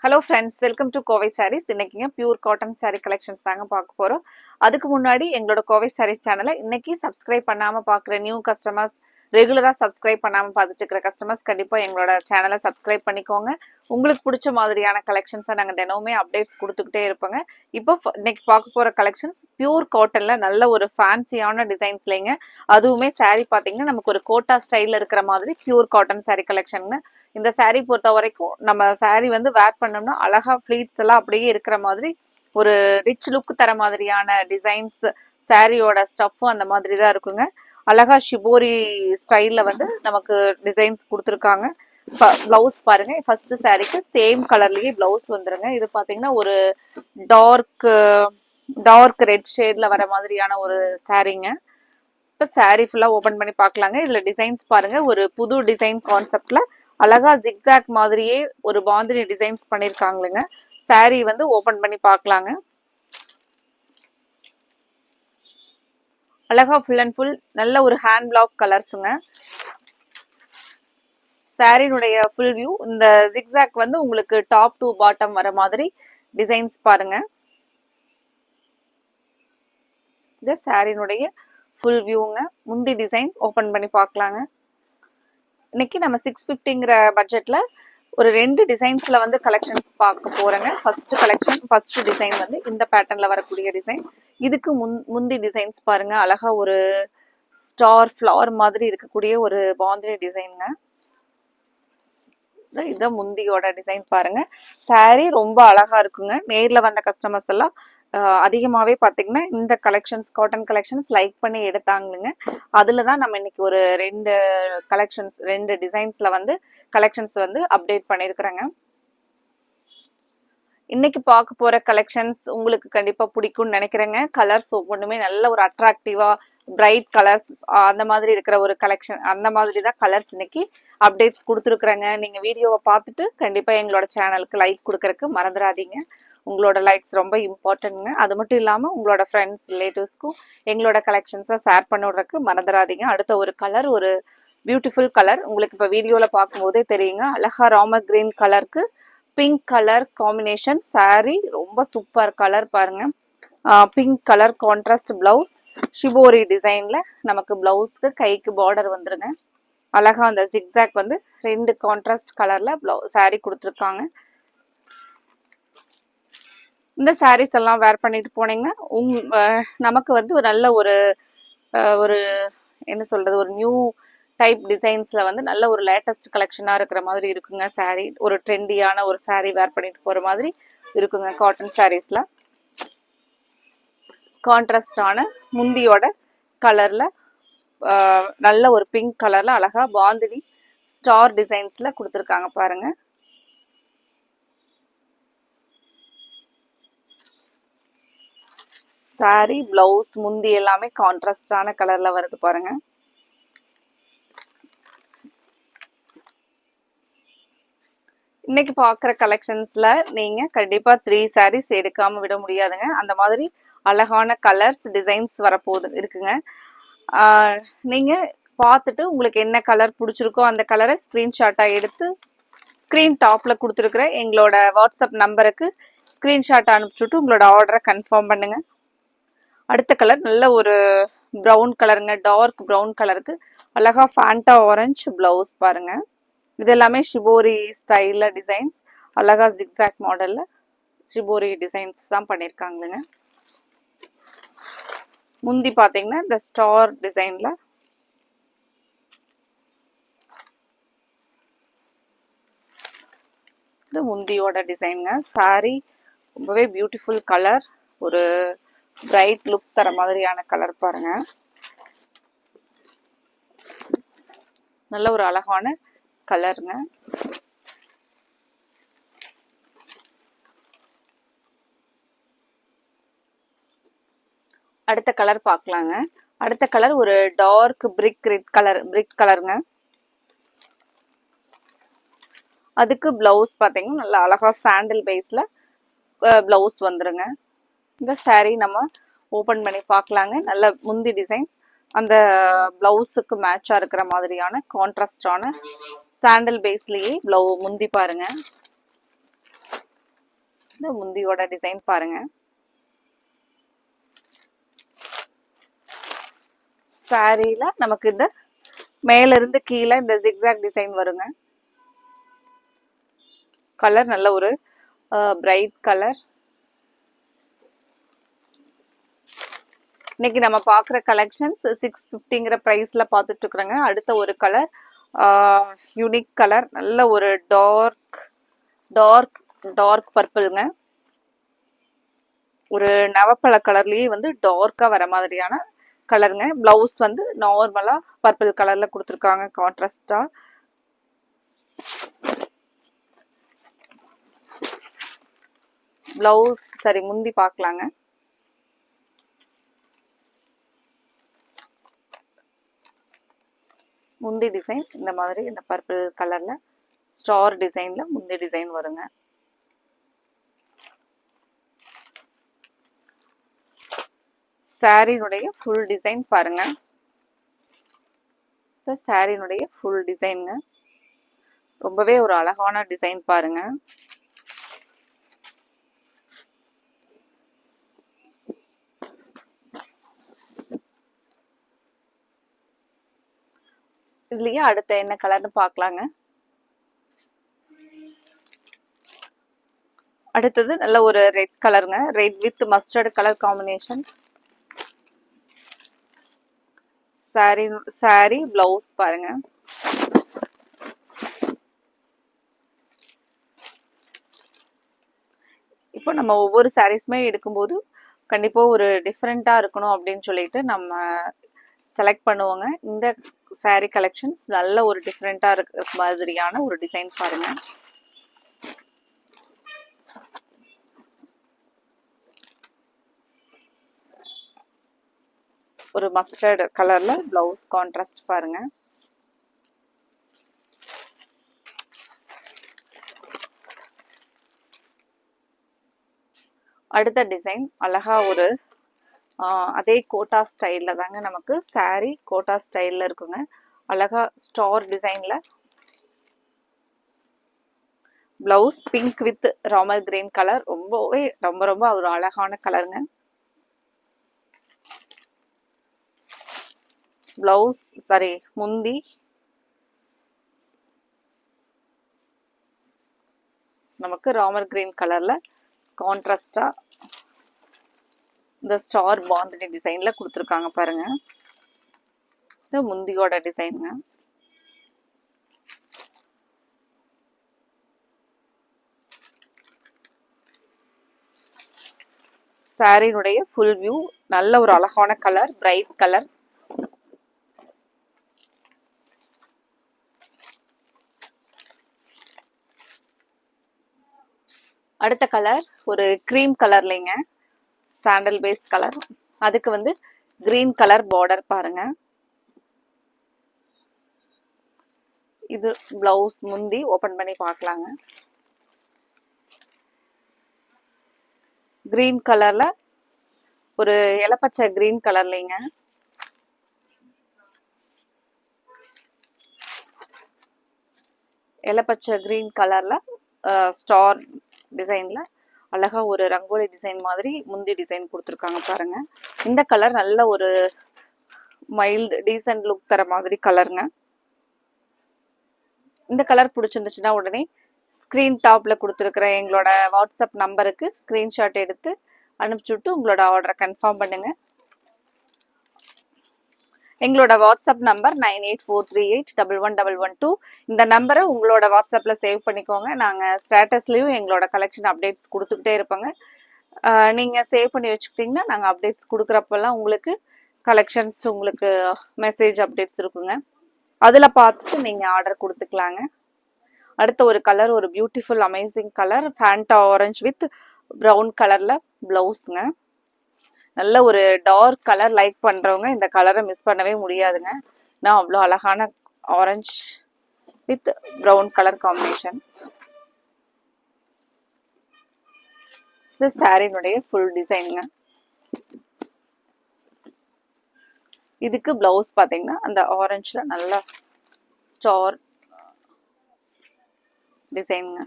Hello friends, welcome to Kovai Sarees. இன்னைக்குங்க pure cotton saree collections தாங்க பார்க்க போறோம். அதுக்கு முன்னாடி எங்களோட கோவை sarees சேனலை இன்னைக்கு சப்ஸ்கிரைப் பண்ணாம பார்க்குற நியூ கஸ்டமர்ஸ், ரெகுலரா சப்ஸ்கிரைப் பண்ணாம பார்த்துட்டு இருக்கிற கஸ்டமர்ஸ் கண்டிப்பா எங்களோட சேனலை சப்ஸ்கிரைப் பண்ணிக்கோங்க. உங்களுக்கு பிடிச்ச மாதிரியான கலெக்ஷன்ஸை நாங்கள் தினமுமே அப்டேட்ஸ் கொடுத்துக்கிட்டே இருப்போங்க. இப்போ இன்னைக்கு பார்க்க போற கலெக்ஷன்ஸ் பியூர் காட்டன்ல நல்ல ஒரு ஃபேன்சியான டிசைன்ஸ்லைங்க. அதுவுமே saree பார்த்தீங்கன்னா நமக்கு ஒரு கோட்டா ஸ்டைல்ல இருக்கிற மாதிரி பியூர் காட்டன் saree கலெக்ஷன். இந்த saree பொறுத்த வரைக்கும் நம்ம saree வந்து வேர் பண்ணோம்னா அழகா ஃபிளீட்ஸ் எல்லாம் அப்படியே இருக்கிற மாதிரி ஒரு ரிச் லுக் தர மாதிரியான டிசைன்ஸ், சாரியோட ஸ்டஃப்பும் அந்த மாதிரி தான் இருக்குங்க. அழகா ஷிபோரி ஸ்டைல்ல வந்து நமக்கு டிசைன்ஸ் கொடுத்துருக்காங்க. பிளவுஸ் பாருங்க, ஃபர்ஸ்ட் சாரிக்கு சேம் கலர்லயே பிளவுஸ் வந்துருங்க. இது பாத்தீங்கன்னா ஒரு டார்க் ரெட் ஷேட்ல வர மாதிரியான ஒரு சாரீங்க. இப்போ சாரீ ஃபுல்லா ஓபன் பண்ணி பார்க்கலாங்க. இதுல டிசைன்ஸ் பாருங்க, ஒரு புது டிசைன் கான்செப்ட்ல அழகா ஜிக்ஸாக் மாதிரியே ஒரு பாந்தினி டிசைன்ஸ் பண்ணிருக்காங்களுங்க. சாரீ வந்து ஓபன் பண்ணி பார்க்கலாங்க. அழகா ஃபுல் அண்ட் ஃபுல் நல்ல ஒரு ஹேண்ட் பிளாக் கலர்ஸுங்க. சாரினுடைய ஃபுல் வியூ இந்த ஜிக்ஸாக் வந்து உங்களுக்கு டாப் டு பாட்டம் வர மாதிரி டிசைன்ஸ் பாருங்க. இந்த சாரினுடைய ஃபுல் வியூங்க. முந்தி டிசைன் ஓபன் பண்ணி பார்க்கலாங்க. இன்னைக்கு நம்ம 650ங்கிற பட்ஜெட்ல ஒரு 2 டிசைன்ஸ்ல வந்து கலெக்ஷன்ஸ் பார்க்க போறேங்க. ஃபர்ஸ்ட் டிசைன் வந்து இந்த பேட்டர்ன்ல வரக்கூடிய டிசைன். இதுக்கு முந்தி டிசைன்ஸ் பாருங்க, அழகா ஒரு ஸ்டார் ஃப்ளவர் மாதிரி இருக்கக்கூடிய ஒரு பாந்தினி டிசைனுங்க. இதான் முந்தியோட டிசைன் பாருங்க. சாரி ரொம்ப அழகா இருக்குங்க. நேர்ல வந்த கஸ்டமர்ஸ் எல்லாம் அதிகமாகவே பார்த்தீங்கன்னா இந்த கலெக்ஷன்ஸ், காட்டன் கலெக்ஷன்ஸ் லைக் பண்ணி எடுத்தாங்களுங்க. அதில் தான் நம்ம இன்னைக்கு ஒரு 2 டிசைன்ஸில் வந்து கலெக்ஷன்ஸ் வந்து அப்டேட் பண்ணியிருக்கிறேங்க. இன்னைக்கு பார்க்க போகிற கலெக்ஷன்ஸ் உங்களுக்கு கண்டிப்பாக பிடிக்கும்னு நினைக்கிறேங்க. கலர்ஸ் ஒவ்வொன்றுமே நல்ல ஒரு அட்ராக்டிவாக பிரைட் கலர்ஸ் அந்த மாதிரி இருக்கிற ஒரு கலெக்ஷன், அந்த மாதிரி தான் கலர்ஸ் இன்னைக்கு அப்டேட்ஸ் கொடுத்துருக்குறேங்க. நீங்கள் வீடியோவை பார்த்துட்டு கண்டிப்பாக எங்களோட சேனலுக்கு லைக் கொடுக்கறதுக்கு மறந்துடாதீங்க. உங்களோட லைக்ஸ் ரொம்ப இம்பார்ட்டன்ட்ங்க. அது மட்டும் இல்லாமல் உங்களோட ஃப்ரெண்ட்ஸ், ரிலேட்டிவ்ஸ்க்கும் எங்களோட கலெக்ஷன்ஸை ஷேர் பண்ணிவிடுறதுக்கு மறந்துடாதீங்க. அடுத்த ஒரு கலர், ஒரு பியூட்டிஃபுல் கலர் உங்களுக்கு இப்போ வீடியோவில் பார்க்கும்போதே தெரியுங்க. அழகா ராமர் கிரீன் கலருக்கு பிங்க் கலர் காம்பினேஷன் சாரி, ரொம்ப சூப்பர் கலர் பாருங்க. Pink colour contrast blouse, shibori டிசைன்ல நமக்கு பிளவுஸ்க்கு கைக்கு பார்டர் வந்துருங்க. அழகா அந்த ஜிக்ஸாக் வந்து 2 கான்ட்ராஸ்ட் கலர்ல சாரி கொடுத்துருக்காங்க. இந்த சாரீஸ் எல்லாம் வேர் பண்ணிட்டு போனீங்கன்னா நமக்கு வந்து ஒரு நல்ல ஒரு என்ன சொல்றது, ஒரு நியூ டைப் டிசைன்ஸ்ல வந்து நல்ல ஒரு லேட்டஸ்ட் கலெக்ஷனா இருக்கிற மாதிரி இருக்குங்க. சாரீ ஒரு ட்ரெண்டியான ஒரு சாரீ வேர் பண்ணிட்டு போற மாதிரி இருக்குங்க. காட்டன் சாரீஸ்ல கான்ட்ராஸ்டான முந்தியோட கலர்ல நல்ல ஒரு பிங்க் கலர்ல அழகா பாந்தினி ஸ்டார் டிசைன்ஸ்ல கொடுத்துருக்காங்க பாருங்க. சாரி, பிளவுஸ், முந்தி எல்லாமே கான்ட்ராஸ்டான கலர்ல வருது பாருங்க. இன்னைக்கு பார்க்குற கலெக்ஷன்ஸ்ல நீங்க கண்டிப்பா 3 சாரீஸ் எடுக்காம விட முடியாதுங்க. அந்த மாதிரி அழகான கலர்ஸ், டிசைன்ஸ் வரப்போகுது இருக்குங்க. நீங்க பார்த்துட்டு உங்களுக்கு என்ன கலர் பிடிச்சிருக்கோ அந்த கலரை ஸ்கிரீன்ஷாட்டா எடுத்து ஸ்கிரீன் டாப்ல கொடுத்துருக்குற எங்களோட வாட்ஸ்அப் நம்பருக்கு ஸ்கிரீன்ஷாட் அனுப்பிச்சுட்டு உங்களோட ஆர்டரை கன்ஃபார்ம் பண்ணுங்க. அடுத்த கலர் நல்ல ஒரு ப்ரௌன் கலருங்க. டார்க் ப்ரௌன் கலருக்கு அழகா ஃபேண்டா ஆரஞ்சு பிளவுஸ் பாருங்க. இது எல்லாமே ஷிபோரி ஸ்டைல்ல டிசைன்ஸ், அழகா ஜிக்ஸாக் மாடல்ல ஷிபோரி டிசைன்ஸ் தான் பண்ணியிருக்காங்களுங்க. முந்தி பார்த்தீங்கன்னா இந்த ஸ்டார் டிசைன்ல இது முந்தியோட டிசைனுங்க. சாரி ரொம்பவே பியூட்டிஃபுல் கலர், ஒரு பிரைட் லுக் தர மாதிரியான கலர் பாருங்க. நல்ல ஒரு அழகான கலருங்க. அடுத்த கலர் பார்க்கலாங்க. அடுத்த கலர் ஒரு டார்க் பிரிக் கலருங்க. அதுக்கு பிளவுஸ் பார்த்தீங்கன்னா நல்லா அழகா சாண்டில் பேஸ்ல பிளவுஸ் வந்துருங்க. இந்த சாரீ நம்ம ஓபன் பண்ணி பார்க்கலாங்க. நல்ல முந்தி டிசைன் அந்த பிளவுஸுக்கு மேட்சா இருக்கிற மாதிரியான கான்ட்ராஸ்டான சாண்டல் பேஸ்லயே முந்தி பாருங்க. இந்த முந்தியோட டிசைன் பாருங்க. சாரியில நமக்கு இந்த மேல இருந்து கீழே இந்த ஜிக்ஸாக் டிசைன் வருங்க. கலர் நல்ல ஒரு பிரைட் கலர். இன்னைக்கு நம்ம பார்க்குற கலெக்ஷன்ஸ் 650ங்கிற ப்ரைஸில் பார்த்துட்டு இருக்கிறோங்க. அடுத்த ஒரு கலர் யூனிக் கலர், நல்ல ஒரு டார்க் பர்பிள்ங்க. ஒரு நவப்பழ கலர்லேயே வந்து டார்க்காக வர மாதிரியான கலருங்க. ப்ளவுஸ் வந்து நார்மலாக பர்பிள் கலரில் கொடுத்துருக்காங்க கான்ட்ராஸ்டாக. ப்ளவுஸ் சரி முந்தி பார்க்கலாங்க. முந்தி டிசைன் இந்த மாதிரி இந்த பர்பிள் கலர்ல ஸ்டார் டிசைன்ல முந்தி டிசைன் வருங்க. சாரினுடைய ஃபுல் டிசைன் பாருங்க. இந்த சாரினுடைய ஃபுல் டிசைனுங்க. ரொம்பவே ஒரு அழகான டிசைன் பாருங்க. இதுலயே அடுத்த என்ன கலர்னு பார்க்கலாங்க. அடுத்தது நல்ல ஒரு ரெட் கலருங்க. Red with mustard colour combination. Sorry blouse பாருங்க. இப்போ நம்ம ஒவ்வொரு சாரீஸுமே எடுக்கும்போது கண்டிப்பா ஒரு டிஃப்ரெண்டா இருக்கணும் அப்படின்னு சொல்லிட்டு நம்ம செலக்ட் பண்ணுவோங்க. இந்த சாரீ கலெக்ஷன்ஸ் நல்ல ஒரு டிஃப்ரெண்டா இருக்கிற மாதிரியான ஒரு டிசைன் பாருங்க. ஒரு மஸ்டர்ட் கலர்ல பிளவுஸ் கான்ட்ராஸ்ட் பாருங்க. அடுத்த டிசைன் அழகா ஒரு அதே கோட்டா ஸ்டைல்ல தாங்க நமக்கு சாரி கோட்டா ஸ்டைல்ல இருக்குங்க. அழகா ஸ்டார் டிசைன்ல blouse pink with Ramar green colour. ரொம்ப ஒரு அழகான கலருங்க. பிளவுஸ் சாரி முந்தி நமக்கு ராமர் கிரீன் கலர்ல கான்ட்ராஸ்டா இந்த ஸ்டார் பாந்தினி டிசைன்ல கொடுத்துருக்காங்க பாருங்க. இந்த முந்தியோட டிசைனுங்க. சாரினுடைய ஃபுல் வியூ நல்ல ஒரு அழகான கலர், பிரைட் கலர். அடுத்த கலர் ஒரு கிரீம் கலர்லைங்க, சாண்டல் பேஸ் கலர். அதுக்கு வந்து கிரீன் கலர் பார்டர் பாருங்க. இது பிளவுஸ் முந்தி ஓபன் பண்ணி பார்க்கலாங்க. கிரீன் கலர்ல ஒரு இலப்பச்சை கிரீன் கலர்லைங்க. இலப்பச்சை கிரீன் கலர்ல ஸ்டார் டிசைன்ல அழகா ஒரு ரங்கோலி டிசைன் மாதிரி முந்தி டிசைன் கொடுத்துருக்காங்க பாருங்க. இந்த கலர் நல்ல ஒரு மைல்டு டீசன்ட் லுக் தர மாதிரி கலருங்க. இந்த கலர் பிடிச்சிருந்துச்சுன்னா உடனே ஸ்க்ரீன் டாப்ல கொடுத்துருக்குற எங்களோட வாட்ஸ்அப் நம்பருக்கு ஸ்க்ரீன்ஷாட் எடுத்து அனுப்பிச்சுட்டு உங்களோட ஆர்டரை கன்ஃபார்ம் பண்ணுங்க. எங்களோட வாட்ஸ்அப் நம்பர் 9843811112. இந்த நம்பரை உங்களோட வாட்ஸ்அப்ல சேவ் பண்ணிக்கோங்க. நாங்கள் ஸ்டேட்டஸ்லயும் எங்களோட கலெக்ஷன் அப்டேட்ஸ் கொடுத்துக்கிட்டே இருப்போங்க. நீங்கள் சேவ் பண்ணி வச்சுக்கிட்டிங்கன்னா நாங்கள் அப்டேட்ஸ் கொடுக்குறப்பெல்லாம் உங்களுக்கு கலெக்ஷன்ஸ் உங்களுக்கு மெசேஜ் அப்டேட்ஸ் இருக்குங்க. அதில் பார்த்துட்டு நீங்கள் ஆர்டர் கொடுத்துக்கலாங்க. அடுத்த ஒரு கலர் ஒரு beautiful amazing colour Fanta orange with brown கலரில் ப்ளவுஸுங்க. நல்ல ஒரு டார்க் கலர் லைக் பண்ணுறவங்க இந்த கலரை மிஸ் பண்ணவே முடியாதுங்க. நான் அவ்வளோ அழகான orange with brown colour combination. இது சாரினுடைய ஃபுல் டிசைனுங்க. இதுக்கு பிளவுஸ் பார்த்தீங்கன்னா அந்த ஆரஞ்சில் நல்ல ஸ்டார் டிசைனுங்க.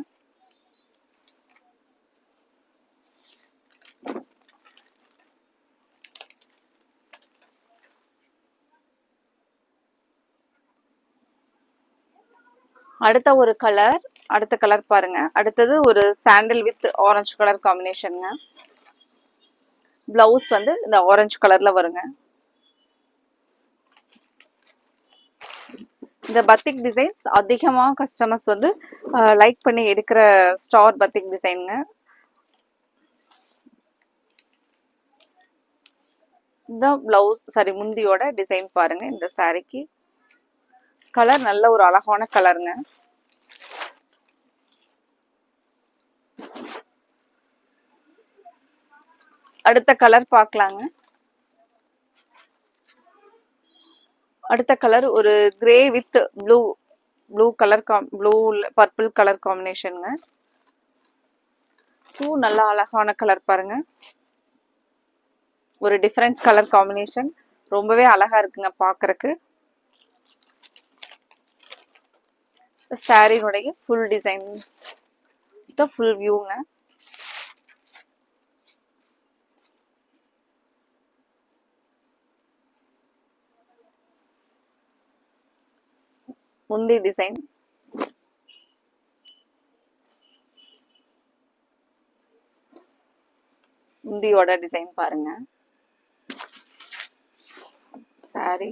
அடுத்த ஒரு கலர், அடுத்த கலர் பாருங்க. அடுத்தது ஒரு சாண்டில் வித் ஆரஞ்சு கலர் காம்பினேஷனுங்க. பிளவுஸ் வந்து இந்த ஆரஞ்சு கலர்ல வருங்க. இந்த பத்திக் டிசைன்ஸ் அதிகமாக கஸ்டமர்ஸ் வந்து லைக் பண்ணி எடுக்கிற ஸ்டார் பத்திக் டிசைனுங்க. இந்த பிளவுஸ் சாரி முந்தியோட டிசைன் பாருங்க. இந்த சாரிக்கு கலர் நல்ல ஒரு அழகான கலருங்க. அடுத்த கலர் பார்க்கலாங்க. அடுத்த கலர் ஒரு grey with blue colour blue purple colour காம்பினேஷனுங்க. நல்லா அழகான கலர் பாருங்க. ஒரு டிஃப்ரெண்ட் கலர் காம்பினேஷன், ரொம்பவே அழகா இருக்குங்க பார்க்கறக்கு. சாரினுடைய ஃபுல் டிசைன் ஃபுல் வியூங்க. முந்தி டிசைன், முந்தியோட டிசைன் பாருங்க. சாரி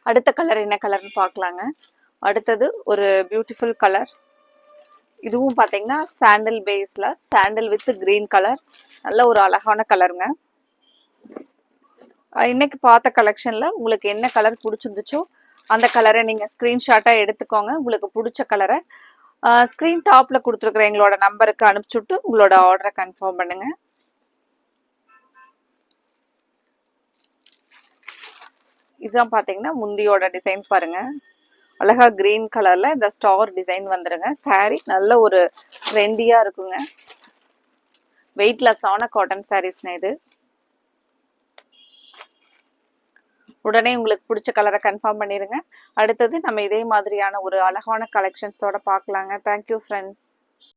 அடுத்த கலர் என்ன கலர்னு பார்க்கலாங்க. அடுத்தது ஒரு பியூட்டிஃபுல் கலர். இதுவும் பார்த்தீங்கன்னா சாண்டல் பேஸ்ல சாண்டல் வித் கிரீன் கலர், நல்ல ஒரு அழகான கலருங்க. இன்னைக்கு பார்த்த கலெக்ஷன்ல உங்களுக்கு என்ன கலர் பிடிச்சிருந்துச்சோ அந்த கலரை நீங்க ஸ்கிரீன்ஷாட்டா எடுத்துக்கோங்க. உங்களுக்கு பிடிச்ச கலரை ஸ்கிரீன் டாப்ல கொடுத்துருக்குற எங்களோட நம்பருக்கு அனுப்பிச்சுட்டு உங்களோட ஆர்டரை கன்ஃபார்ம் பண்ணுங்க. இதுதான் பாத்தீங்கன்னா முந்தியோட டிசைன் பாருங்க. அழகா கிரீன் கலர்ல இந்த ஸ்டார் டிசைன் வந்துருங்க. சாரி நல்ல ஒரு ட்ரெண்டியா இருக்குங்க. வெயிட்லெஸ்ஸான காட்டன் சாரீஸ்னா இது. உடனே உங்களுக்கு பிடிச்ச கலரை கன்ஃபார்ம் பண்ணிடுங்க. அடுத்தது நம்ம இதே மாதிரியான ஒரு அழகான கலெக்ஷன்ஸோட பார்க்கலாங்க. Thank you friends.